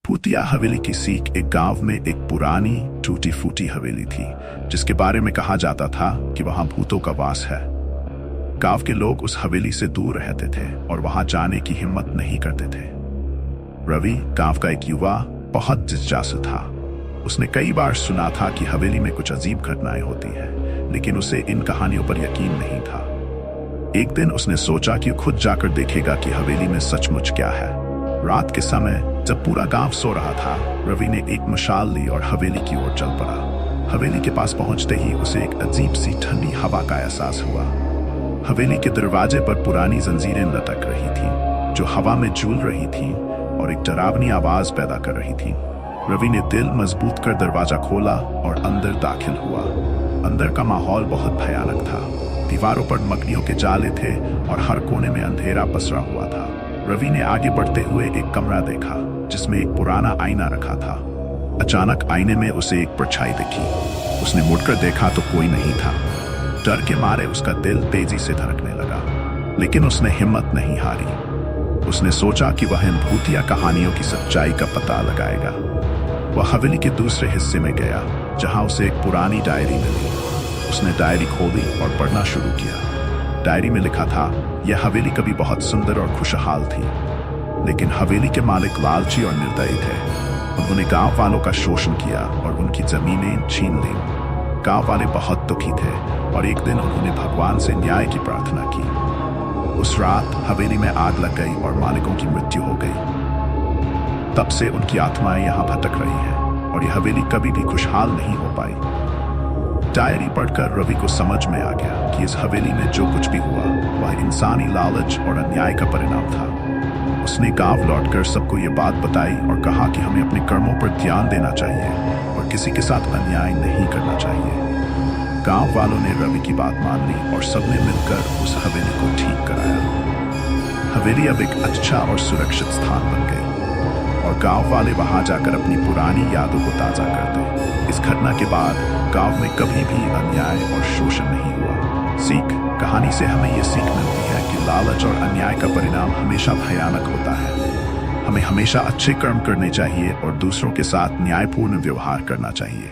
भूतिया हवेली की सीख एक गांव में एक पुरानी टूटी फूटी हवेली थी, जिसके बारे में कहा जाता था कि वहां भूतों का वास है। गांव के लोग उस हवेली से दूर रहते थे और वहां जाने की हिम्मत नहीं करते थे। रवि, गांव का एक युवा, बहुत जिज्ञासु था। उसने कई बार सुना था कि हवेली में कुछ अजीब घटनाएं होती हैं, लेकिन उसे इन कहानियों पर यकीन नहीं था। एक दिन उसने सोचा कि खुद जाकर देखेगा कि हवेली में सचमुच क्या है। रात के समय जब पूरा गांव सो रहा था, रवि ने एक मशाल ली और हवेली की ओर चल पड़ा। हवेली के पास पहुंचते ही उसे एक अजीब सी ठंडी हवा का एहसास हुआ। हवेली के दरवाजे पर पुरानी जंजीरें लटक रही थीं, जो हवा में झूल रही थीं और एक डरावनी आवाज पैदा कर रही थीं। रवि ने दिल मजबूत कर दरवाजा खोला और अंदर दाखिल हुआ। अंदर का माहौल बहुत भयानक था। दीवारों पर मकड़ियों के जाले थे और हर कोने में अंधेरा पसरा हुआ था। रवि ने आगे बढ़ते हुए एक कमरा देखा, जिसमें एक पुराना आईना रखा था। अचानक आईने में उसे एक परछाई दिखी। उसने मुड़कर देखा तो कोई नहीं था। डर के मारे उसका दिल तेजी से धड़कने लगा, लेकिन उसने हिम्मत नहीं हारी। उसने सोचा कि वह इन भूतिया कहानियों की सच्चाई का पता लगाएगा। वह हवेली के दूसरे हिस्से में गया, जहां उसे एक पुरानी डायरी मिली। उसने डायरी खोली और पढ़ना शुरू किया। डायरी में लिखा था, यह हवेली कभी बहुत सुंदर और खुशहाल थी, लेकिन हवेली के मालिक लालची और निर्दयी थे। उन्होंने गांव वालों का शोषण किया और उनकी जमीनें छीन ली। गांव वाले बहुत दुखी थे और एक दिन उन्होंने भगवान से न्याय की प्रार्थना की। उस रात हवेली में आग लग गई और मालिकों की मृत्यु हो गई। तब से उनकी आत्माएं यहाँ भटक रही हैं और यह हवेली कभी भी खुशहाल नहीं हो पाई। डायरी पढ़कर रवि को समझ में आ गया कि इस हवेली में जो कुछ भी हुआ वह इंसानी लालच और अन्याय का परिणाम था। उसने गांव लौटकर सबको ये बात बताई और कहा कि हमें अपने कर्मों पर ध्यान देना चाहिए और किसी के साथ अन्याय नहीं करना चाहिए। गांव वालों ने रवि की बात मान ली और सबने मिलकर उस हवेली को ठीक कराया। हवेली अब एक अच्छा और सुरक्षित स्थान बन गई और गांव वाले वहां जाकर अपनी पुरानी यादों को ताजा करते। इस घटना के बाद गांव में कभी भी अन्याय और शोषण नहीं हुआ। सीख, कहानी से हमें ये सीख मिलती है कि लालच और अन्याय का परिणाम हमेशा भयानक होता है। हमें हमेशा अच्छे कर्म करने चाहिए और दूसरों के साथ न्यायपूर्ण व्यवहार करना चाहिए।